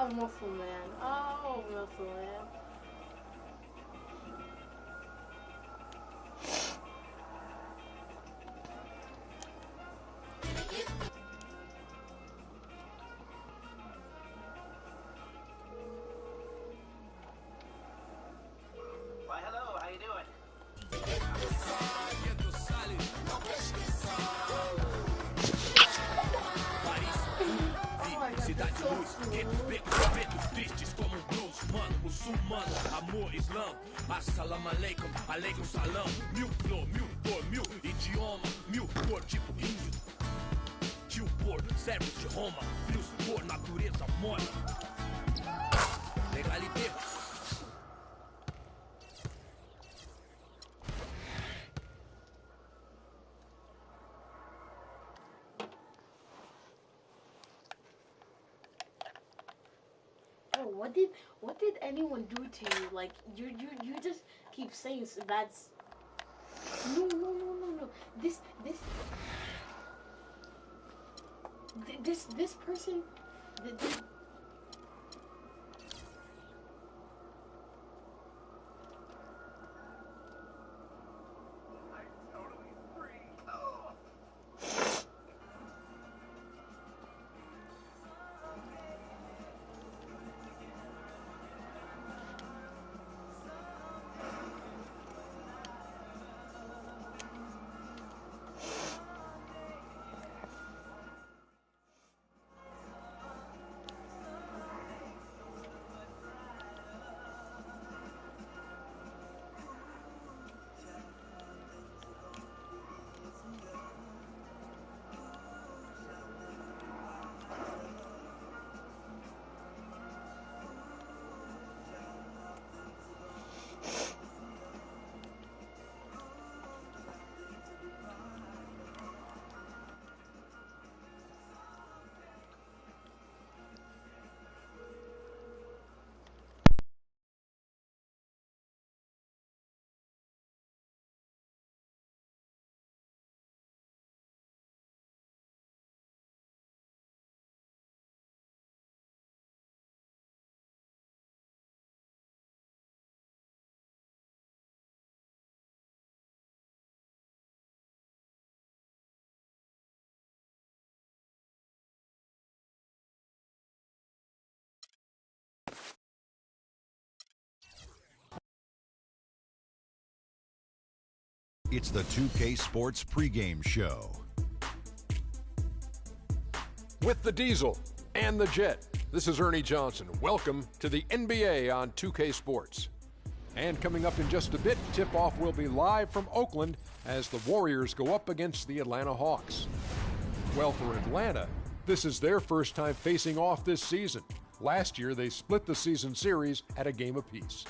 Oh, muscle man. Oh, muscle man. Why, hello, how you doing? Cidade de luz, pretos tristes como um blues. Mano, muçulmano, amor, islã. Assalamu alaikum, alaikum salam. Mil flor, mil cor, mil idioma. Mil cor, tipo índio. Tio por, servos de Roma. Frios por, natureza morna. Legalité. Oh, what did anyone do to you? Like you just keep saying that's no. This person. It's the 2K Sports pregame show. With the Diesel and the Jet, this is Ernie Johnson. Welcome to the NBA on 2K Sports. And coming up in just a bit, tip-off will be live from Oakland as the Warriors go up against the Atlanta Hawks. Well, for Atlanta, this is their first time facing off this season. Last year, they split the season series at a game apiece.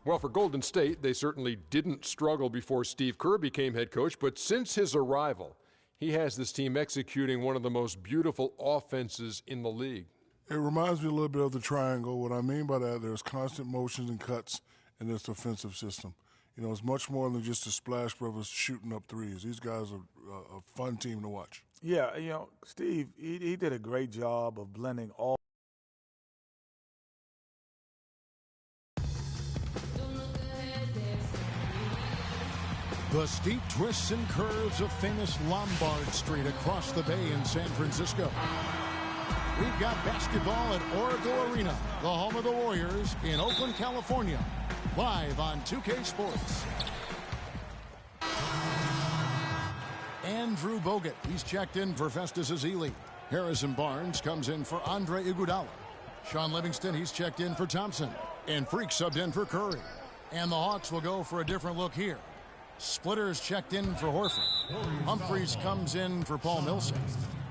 Well, for Golden State, they certainly didn't struggle before Steve Kerr became head coach, but since his arrival, he has this team executing one of the most beautiful offenses in the league. It reminds me a little bit of the triangle. What I mean by that, there's constant motions and cuts in this offensive system. You know, it's much more than just the Splash Brothers shooting up threes. These guys are a fun team to watch. Yeah, you know, Steve, he did a great job of blending all. The steep twists and curves of famous Lombard Street across the bay in San Francisco. We've got basketball at Oracle Arena, the home of the Warriors, in Oakland, California. Live on 2K Sports. Andrew Bogut, he's checked in for Festus Ezeli. Harrison Barnes comes in for Andre Iguodala. Sean Livingston, he's checked in for Thompson. And Freak subbed in for Curry. And the Hawks will go for a different look here. Splitter's checked in for Horford. Humphreys comes in for Paul Millsap.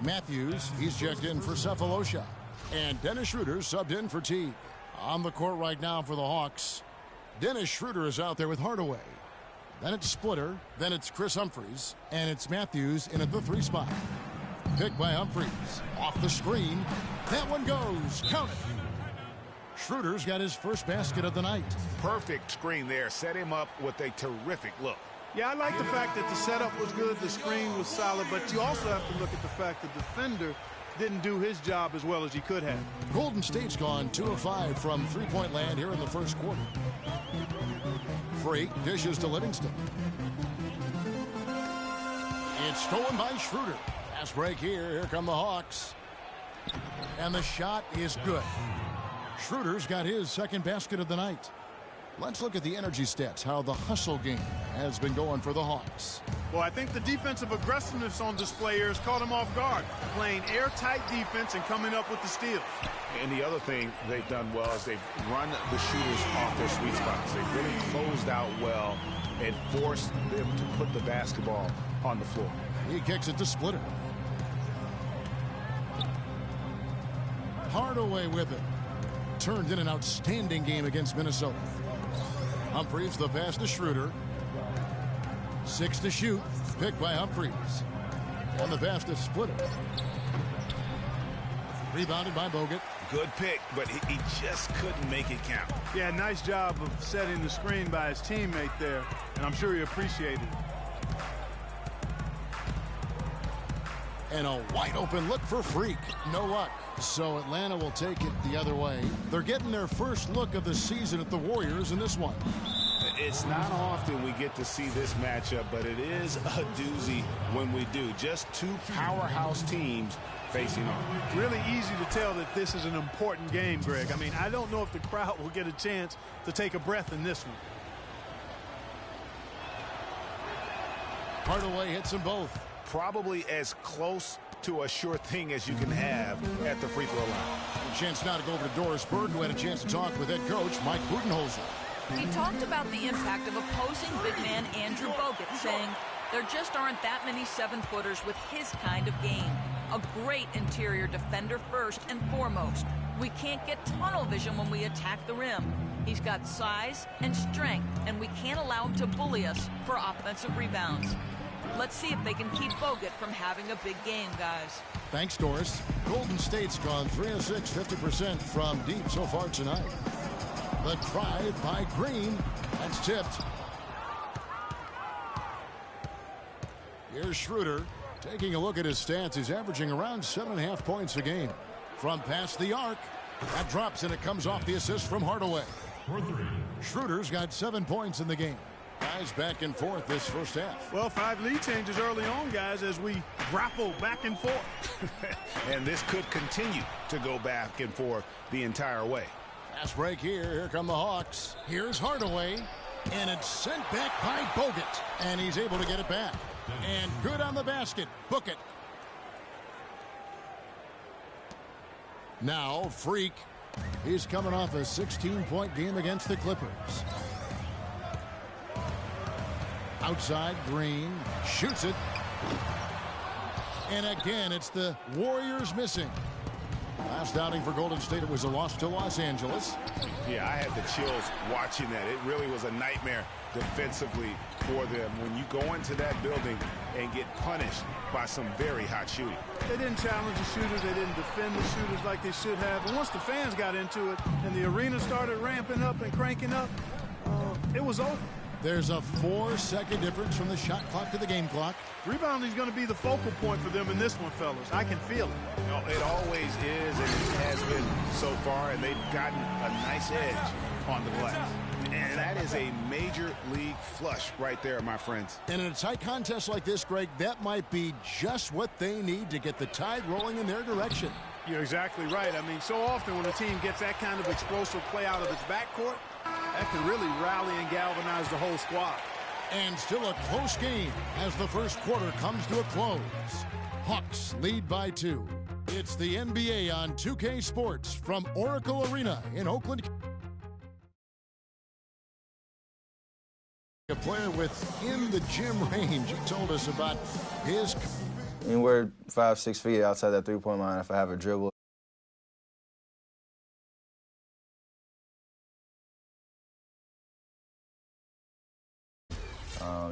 Matthews, he's checked in for Cephalosha. And Dennis Schroeder's subbed in for Teague. On the court right now for the Hawks, Dennis Schroeder is out there with Hardaway. Then it's Splitter, then it's Chris Humphreys, and it's Matthews in at the 3 spot. Picked by Humphreys. Off the screen. That one goes. Count it. Schroeder's got his first basket of the night. Perfect screen there. Set him up with a terrific look. Yeah, I like the fact that the setup was good, the screen was solid, but you also have to look at the fact the defender didn't do his job as well as he could have. Golden State's gone 2 of 5 from three-point land here in the first quarter. Freak dishes to Livingston. It's stolen by Schroeder. Fast break here. Here come the Hawks. And the shot is good. Schroeder's got his second basket of the night. Let's look at the energy stats, how the hustle game has been going for the Hawks. Well, I think the defensive aggressiveness on display here has caught him off guard, playing airtight defense and coming up with the steals. And the other thing they've done well is they've run the shooters off their sweet spots. They've really closed out well and forced them to put the basketball on the floor. He kicks it to Splitter. Hardaway with it. Turned in an outstanding game against Minnesota. Humphries the pass to Schroeder. 6 to shoot. Picked by Humphries. And the pass to Splitter. Rebounded by Bogut. Good pick, but he just couldn't make it count. Yeah, nice job of setting the screen by his teammate there, and I'm sure he appreciated it. And a wide open look for Freak. No luck. So Atlanta will take it the other way. They're getting their first look of the season at the Warriors in this one. It's not often we get to see this matchup, but it is a doozy when we do. Just two powerhouse teams facing off. Really easy to tell that this is an important game, Greg. I mean, I don't know if the crowd will get a chance to take a breath in this one. Hardaway hits them both. Probably as close to a sure thing as you can have at the free throw line. A chance now to go over to Doris Berg, who had a chance to talk with head coach Mike Budenholzer. He talked about the impact of opposing big man Andrew Bogut, saying there just aren't that many 7-footers with his kind of game. A great interior defender first and foremost. We can't get tunnel vision when we attack the rim. He's got size and strength, and we can't allow him to bully us for offensive rebounds. Let's see if they can keep Bogut from having a big game, guys. Thanks, Doris. Golden State's gone 3 of 6, 50% from deep so far tonight. The drive by Green. That's tipped. Here's Schroeder. Taking a look at his stats, he's averaging around 7.5 points a game. From past the arc, that drops and it comes off the assist from Hardaway. Schroeder's got 7 points in the game. Guys back and forth this first half. Well, 5 lead changes early on, guys, as we grapple back and forth. And this could continue to go back and forth the entire way. Fast break here. Here come the Hawks. Here's Hardaway. And it's sent back by Bogut. And he's able to get it back. And good on the basket. Book it. Now, Freak. He's coming off a 16-point game against the Clippers. Outside, Green shoots it. And again, it's the Warriors missing. Last outing for Golden State, it was a loss to Los Angeles. Yeah, I had the chills watching that. It really was a nightmare defensively for them when you go into that building and get punished by some very hot shooting. They didn't challenge the shooters. They didn't defend the shooters like they should have. And once the fans got into it and the arena started ramping up and cranking up, it was over. There's a 4-second difference from the shot clock to the game clock. Rebounding is going to be the focal point for them in this one, fellas. I can feel it. You know, it always is, and it has been so far, and they've gotten a nice edge on the glass. And that is a major league flush right there, my friends. And in a tight contest like this, Greg, that might be just what they need to get the tide rolling in their direction. You're exactly right. I mean, so often when a team gets that kind of explosive play out of its backcourt, that can really rally and galvanize the whole squad. And still a close game as the first quarter comes to a close. Hawks lead by 2. It's the NBA on 2K Sports from Oracle Arena in Oakland. A player within the gym range. He told us about his... Anywhere 5-6 feet outside that three-point line if I have a dribble.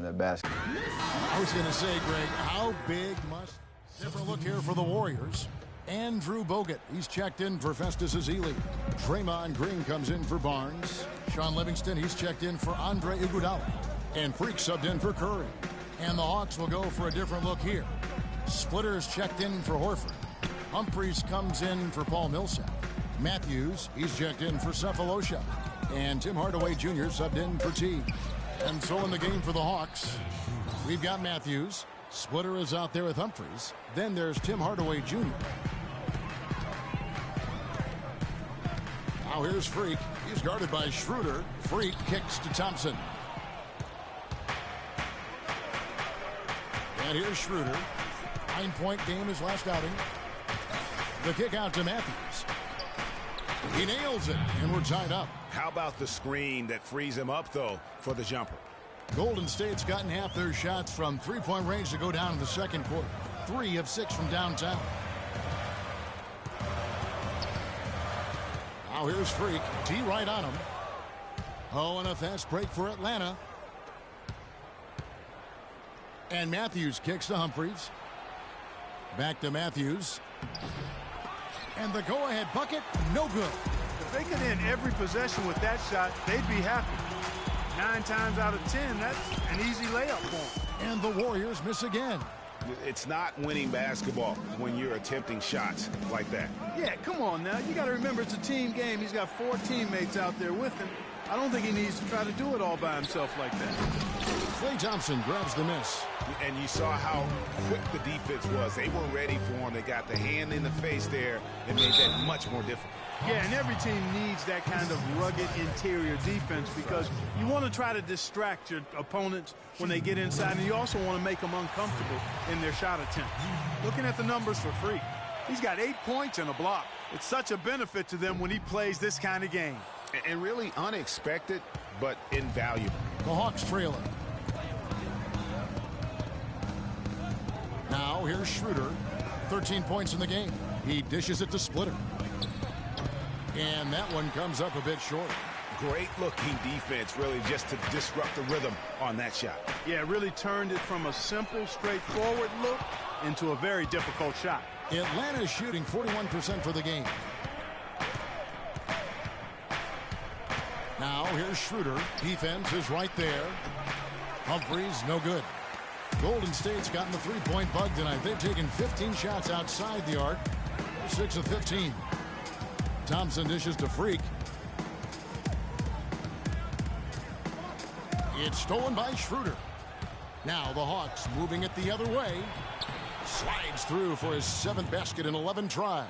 That basket. I was going to say, Greg, how big must... Different look here for the Warriors. Andrew Bogut. He's checked in for Festus Ezeli. Draymond Green comes in for Barnes. Sean Livingston, he's checked in for Andre Iguodala. And Freak subbed in for Curry. And the Hawks will go for a different look here. Splitter's checked in for Horford. Humphreys comes in for Paul Millsap. Matthews, he's checked in for Cephalosha. And Tim Hardaway Jr. subbed in for T. And so in the game for the Hawks, we've got Matthews. Splitter is out there with Humphreys. Then there's Tim Hardaway Jr. Now here's Freak. He's guarded by Schroeder. Freak kicks to Thompson. And here's Schroeder. 9-point game his last outing. The kick out to Matthews. He nails it, and we're tied up. How about the screen that frees him up, though, for the jumper? Golden State's gotten half their shots from three-point range to go down in the second quarter. 3 of 6 from downtown. Now here's Freak. T right on him. Oh, and a fast break for Atlanta. And Matthews kicks to Humphreys. Back to Matthews. And the go-ahead bucket, no good. If they could end every possession with that shot, they'd be happy. 9 times out of 10, that's an easy layup for them. And the Warriors miss again. It's not winning basketball when you're attempting shots like that. Yeah, come on now. You got to remember it's a team game. He's got 4 teammates out there with him. I don't think he needs to try to do it all by himself like that. Klay Thompson grabs the miss. And you saw how quick the defense was. They were ready for him. They got the hand in the face there and made that much more difficult. Yeah, and every team needs that kind of rugged interior defense because you want to try to distract your opponents when they get inside, and you also want to make them uncomfortable in their shot attempts. Looking at the numbers for Freak, he's got 8 points and a block. It's such a benefit to them when he plays this kind of game. And really unexpected, but invaluable. The Hawks trail it. Now here's Schroeder. 13 points in the game. He dishes it to Splitter. And that one comes up a bit short. Great looking defense, really, just to disrupt the rhythm on that shot. Yeah, really turned it from a simple, straightforward look into a very difficult shot. Atlanta is shooting 41% for the game. Now here's Schroeder. Defense is right there. Humphreys, no good. Golden State's gotten the three-point bug tonight. They've taken 15 shots outside the arc. 6 of 15. Thompson dishes to Freak. It's stolen by Schroeder. Now the Hawks moving it the other way. Slides through for his 7th basket in 11 tries.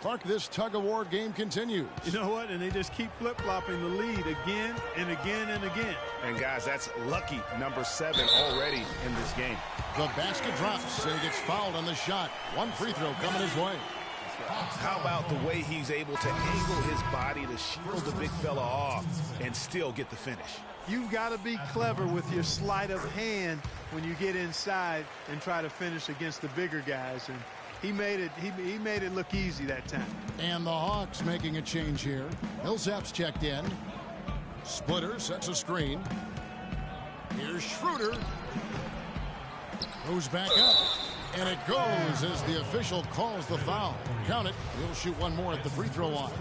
Clark, this tug-of-war game continues. You know what? And they just keep flip-flopping the lead again and again and again. And, guys, that's lucky number 7 already in this game. The basket drops, and he gets fouled on the shot. 1 free throw coming his way. How about the way he's able to angle his body to shield the big fella off and still get the finish? You've got to be clever with your sleight of hand when you get inside and try to finish against the bigger guys. And he made it look easy that time. And the Hawks making a change here. Millsap's checked in. Splitter sets a screen. Here's Schroeder. Goes back up. And it goes as the official calls the foul. Count it. He'll shoot one more at the free throw line.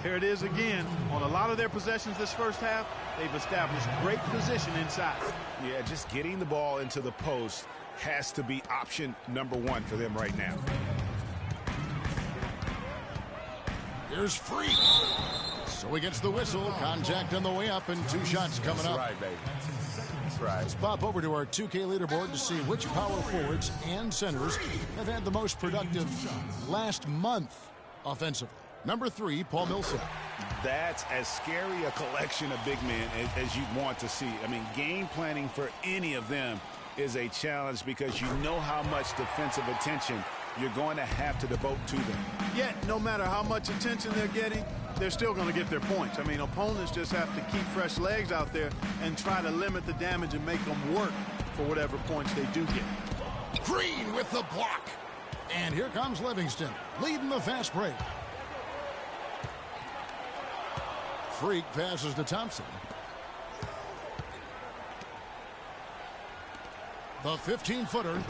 Here it is again. On a lot of their possessions this first half, they've established great position inside. Yeah, just getting the ball into the post has to be option number 1 for them right now. Here's Freak. So he gets the whistle. Contact on the way up and 2 shots coming up. That's right, baby. That's right. Let's pop over to our 2K leaderboard to see which power forwards and centers have had the most productive last month offensively. Number 3, Paul Millsap. That's as scary a collection of big men as you'd want to see. I mean, game planning for any of them is a challenge because you know how much defensive attention you're going to have to devote to them. Yet, no matter how much attention they're getting, they're still going to get their points. I mean, opponents just have to keep fresh legs out there and try to limit the damage and make them work for whatever points they do get. Green with the block. And here comes Livingston, leading the fast break. Freak passes to Thompson. The 15-footer.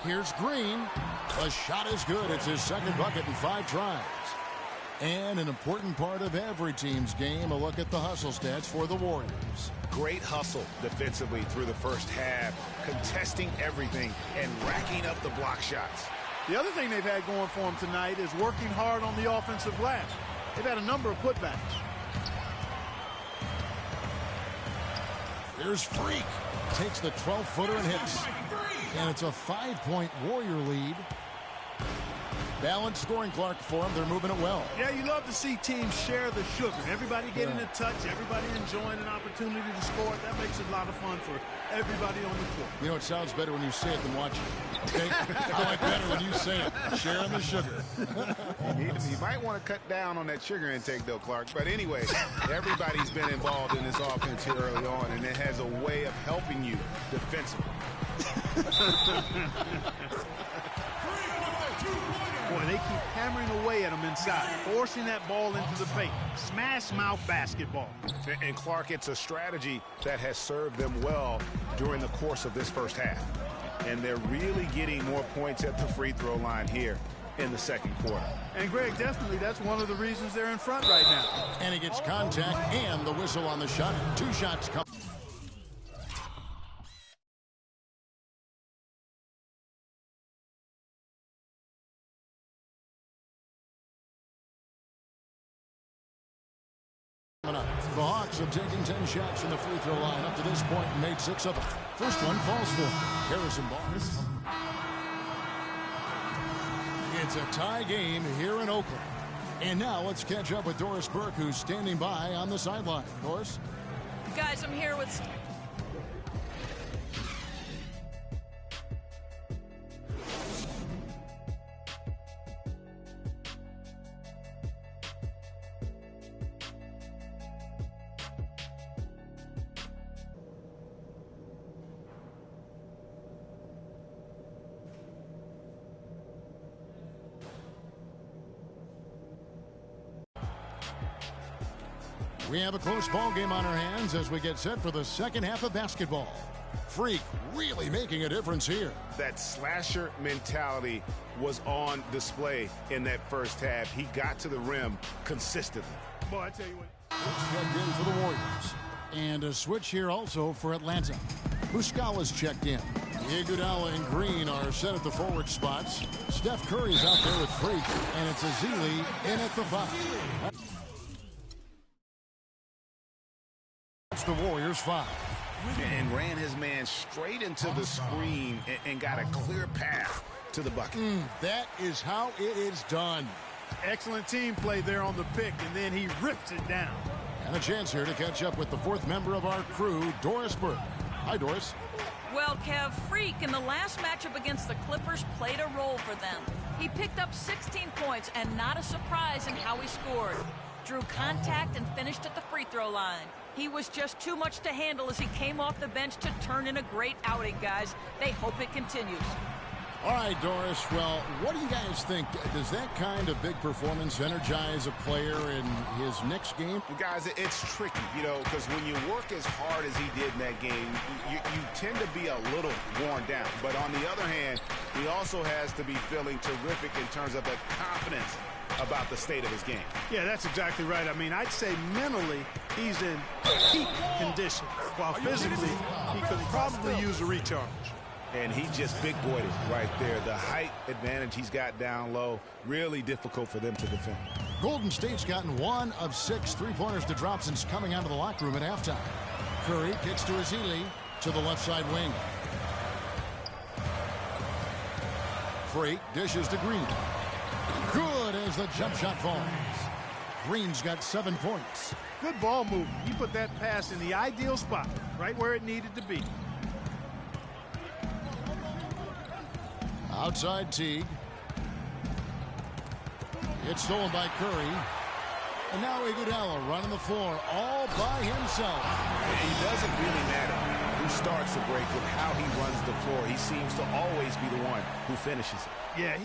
Here's Green. The shot is good. It's his 2nd bucket in 5 tries. And an important part of every team's game, a look at the hustle stats for the Warriors. Great hustle defensively through the first half, contesting everything and racking up the block shots. The other thing they've had going for them tonight is working hard on the offensive glass. They've had a number of putbacks. Here's Freak. Takes the 12-footer and hits. And it's a 5-point Warrior lead. Balanced scoring, Clark, for them. They're moving it well. Yeah, you love to see teams share the sugar. Everybody getting a touch, everybody enjoying an opportunity to score. That makes it a lot of fun for everybody on the court. You know, it sounds better when you say it than watch it. Okay? I like better when you say it. Sharing the sugar. You might want to cut down on that sugar intake, though, Clark. But anyway, everybody's been involved in this offense here early on, and it has a way of helping you defensively. Boy, they keep hammering away at them inside, forcing that ball into the paint. Smash mouth basketball. And Clark, it's a strategy that has served them well during the course of this first half. And they're really getting more points at the free throw line here in the second quarter. And Greg, definitely that's one of the reasons they're in front right now. And he gets contact and the whistle on the shot. 2 shots come. The Hawks have taken 10 shots from the free throw line up to this point and made 6 of them. First one falls for Harrison Barnes. It's a tie game here in Oakland. And now let's catch up with Doris Burke, who's standing by on the sideline. Doris? Guys, I'm here with... We have a close ball game on our hands as we get set for the second half of basketball. Freak really making a difference here. That slasher mentality was on display in that first half. He got to the rim consistently. Boy, I tell you what. Checked in for the Warriors. And a switch here also for Atlanta. Muscala's checked in. Iguodala and Green are set at the forward spots. Steph Curry's out there with Freak. And it's Ezeli in at the 5. The Warriors 5. And ran his man straight into the screen and got a clear path to the bucket. That is how it is done. Excellent team play there on the pick, and then he rips it down. And a chance here to catch up with the 4th member of our crew, Doris Burke. Hi, Doris. Well, Kev, Freak in the last matchup against the Clippers played a role for them. He picked up 16 points and not a surprise in how he scored. Drew contact and finished at the free throw line. He was just too much to handle as he came off the bench to turn in a great outing, guys. They hope it continues. All right, Doris. Well, what do you guys think? Does that kind of big performance energize a player in his next game? Well, guys, it's tricky, because when you work as hard as he did in that game, you tend to be a little worn down. But on the other hand, he also has to be feeling terrific in terms of the confidence about the state of his game. Yeah, that's exactly right. I mean, I'd say mentally he's in peak condition, while physically he could probably use a recharge. And he just big boyed it right there. The height advantage he's got down low, really difficult for them to defend. Golden State's gotten 1 of 6 3-pointers to drop since coming out of the locker room at halftime. Curry kicks to Ezeli to the left side wing. Freak dishes to Green. Good as the jump shot falls. Green's got 7 points. Good ball movement. He put that pass in the ideal spot, right where it needed to be. Outside Teague. It's stolen by Curry. And now Iguodala running the floor all by himself. It doesn't really matter who starts the break with how he runs the floor. He seems to always be the one who finishes it. Yeah,